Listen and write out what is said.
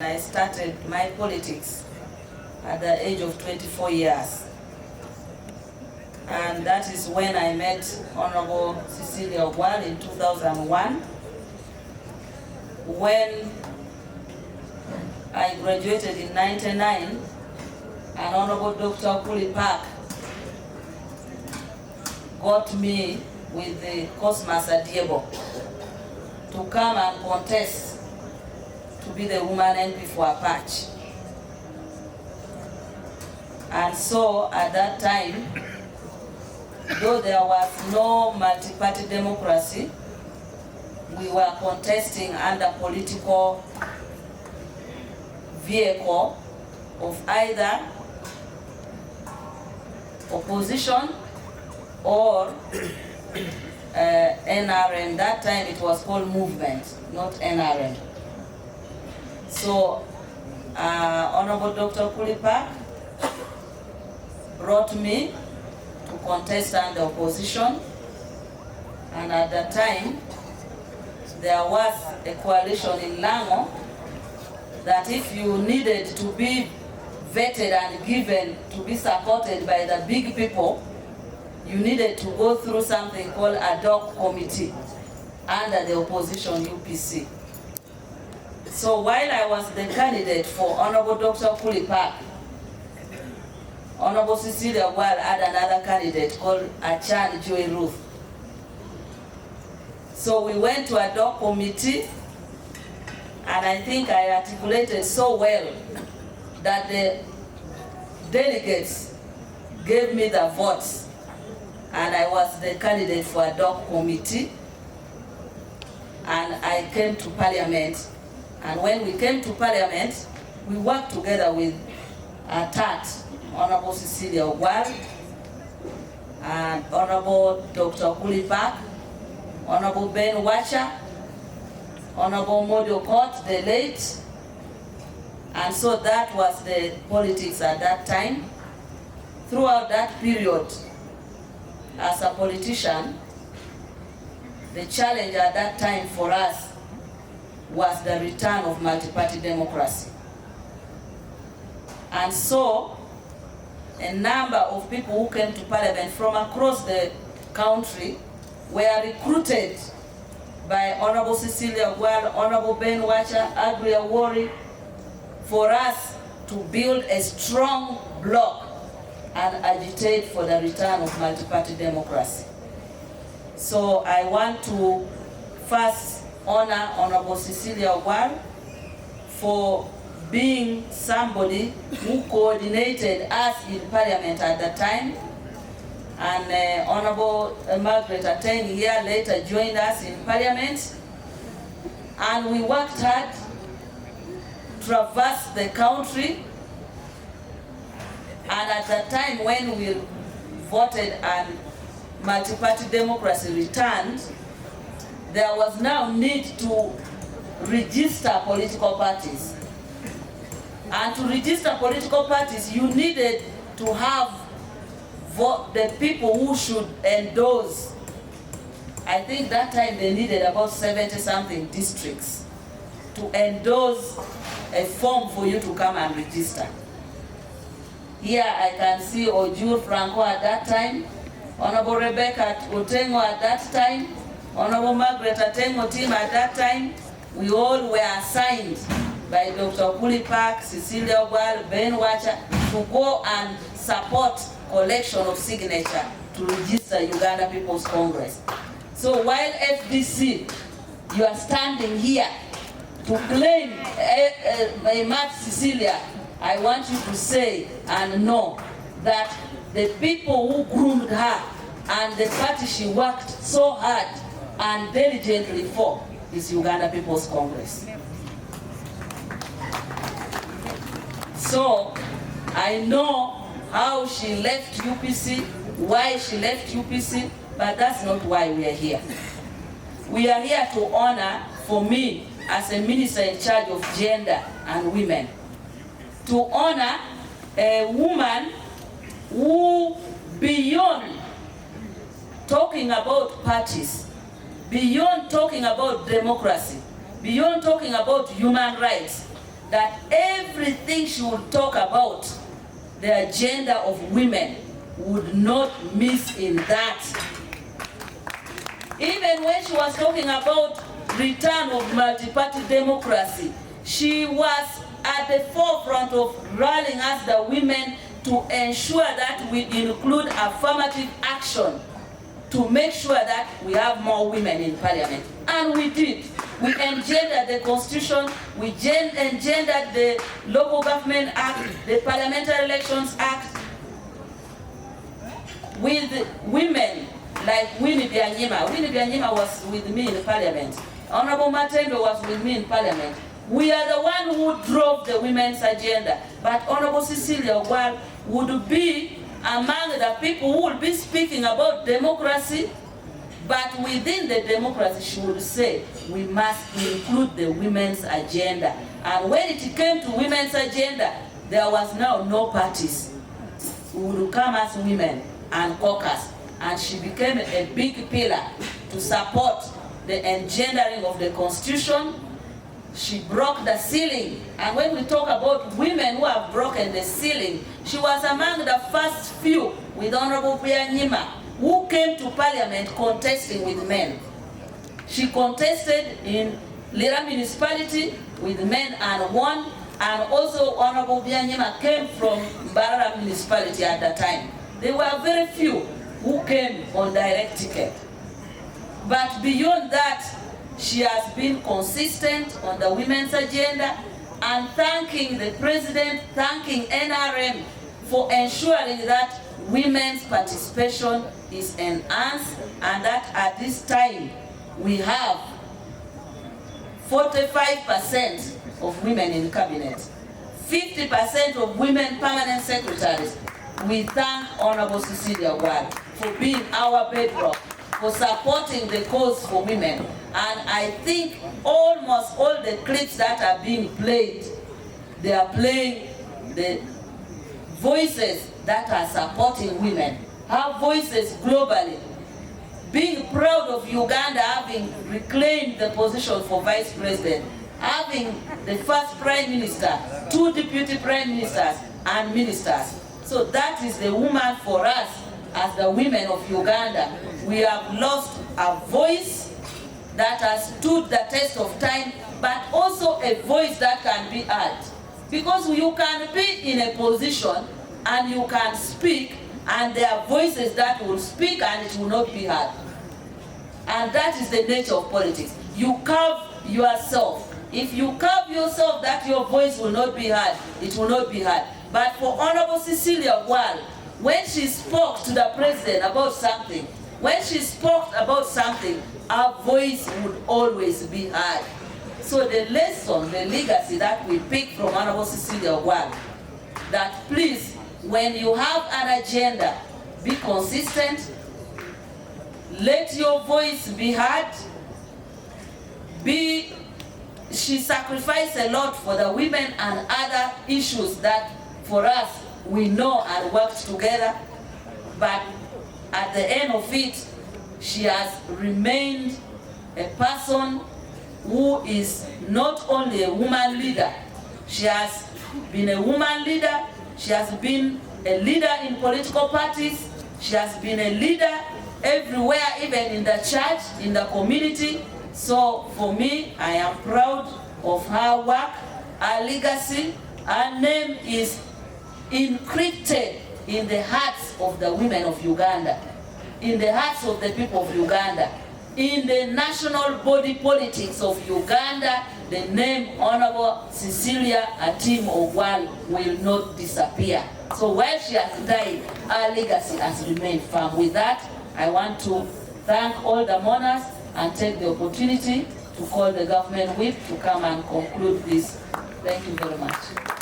I started my politics at the age of 24 years. And that is when I met Honorable Cecilia in 2001. When I graduated in 99, and Honorable Dr. Kuli Park got me with the Cosmas Adiebo to come and contest to be the woman MP for Apache. And so at that time, though there was no multi-party democracy, we were contesting under political vehicle of either opposition or NRM. That time it was called movement, not NRM. So Honorable Dr. Kulipak brought me to contest under opposition, and at that time there was a coalition in Lango that if you needed to be vetted and given to be supported by the big people, you needed to go through something called ad hoc committee under the opposition UPC. So while I was the candidate for Honorable Dr. Kulipak, Honorable Cecilia had another candidate called Achan Joy Ruth. So we went to ad hoc committee, and I think I articulated so well that the delegates gave me the votes, and I was the candidate for ad hoc committee, and I came to Parliament. And when we came to Parliament, we worked together with TAT, Honorable Cecilia and Honorable Dr. Kulipak, Honorable Ben Wacha, Honorable Modio Court, the late. And so that was the politics at that time. Throughout that period, as a politician, the challenge at that time for us was the return of multi-party democracy. And so, a number of people who came to Parliament from across the country were recruited by Honorable Cecilia Honorable Ben Wacha, Agri Awori, for us to build a strong bloc and agitate for the return of multi-party democracy. So I want to first honor Honorable Cecilia for being somebody who coordinated us in Parliament at the time, and Honorable Margaret Ateng here later joined us in Parliament, and we worked hard, traversed the country, and at the time when we voted and multi-party democracy returned, there was now need to register political parties. And to register political parties, you needed to have the people who should endorse. I think that time they needed about 70-something districts to endorse a form for you to come and register. Here I can see Ojur Franco at that time, Honorable Rebecca Otengo at that time, Honorable Margaret Atengo team at that time. We all were assigned by Dr. Kulipak, Cecilia Ben Wacha to go and support collection of signature to register Uganda People's Congress. So while FDC, you are standing here to claim my Mat Cecilia, I want you to say and know that the people who groomed her and the party she worked so hard and diligently for is Uganda People's Congress. So I know how she left UPC, why she left UPC, but that's not why we are here. We are here to honor, for me, as a minister in charge of gender and women, to honor a woman who, beyond talking about parties, beyond talking about democracy, beyond talking about human rights, that everything she would talk about, the agenda of women, would not miss in that. Even when she was talking about return of multi-party democracy, she was at the forefront of rallying us, the women, to ensure that we include affirmative action to make sure that we have more women in parliament. And we did. We engendered the Constitution, we engendered the Local Government Act, the Parliamentary Elections Act, with women like Winnie Byanyima. Winnie Byanyima was with me in Parliament. Honorable Matembe was with me in Parliament. We are the one who drove the women's agenda. But Honorable Cecilia would be among the people who will be speaking about democracy, but within the democracy she would say we must include the women's agenda. And when it came to women's agenda, there was now no parties. We would come as women and caucus, and she became a big pillar to support the engendering of the Constitution. She broke the ceiling, and when we talk about women who have broken the ceiling, she was among the first few, with Honorable Byanyima, who came to Parliament contesting with men. She contested in Lira municipality with men and won, and also Honorable Byanyima came from Mbarara municipality at the time. There were very few who came on direct ticket. But beyond that, she has been consistent on the women's agenda, and thanking the President, thanking NRM for ensuring that women's participation is enhanced, and that at this time we have 45% of women in cabinet, 50% of women permanent secretaries. We thank Honorable Cecilia for being our bedrock, for supporting the cause for women. And I think almost all the clips that are being played, they are playing the voices that are supporting women, our voices globally. Being proud of Uganda having reclaimed the position for vice president, having the first prime minister, 2 deputy prime ministers and ministers. So that is the woman for us as the women of Uganda. We have lost a voice that has stood the test of time, but also a voice that can be heard. Because you can be in a position and you can speak, and there are voices that will speak and it will not be heard. And that is the nature of politics. You carve yourself. If you carve yourself that your voice will not be heard, it will not be heard. But for Honorable Cecilia when she spoke to the President about something, when she spoke about something, our voice would always be heard. So the lesson, the legacy that we pick from Honorable Cecilia that please, when you have an agenda, be consistent, let your voice be heard, she sacrificed a lot for the women and other issues that for us we know and worked together, but at the end of it, she has remained a person who is not only a woman leader, she has been a woman leader, she has been a leader in political parties, she has been a leader everywhere, even in the church, in the community. So for me, I am proud of her work, her legacy. Her name is encrypted in the hearts of the women of Uganda, in the hearts of the people of Uganda, in the national body politics of Uganda. The name Honorable Cecilia Atim Ogwal will not disappear. So while she has died, her legacy has remained firm. With that, I want to thank all the mourners and take the opportunity to call the government whip to come and conclude this. Thank you very much.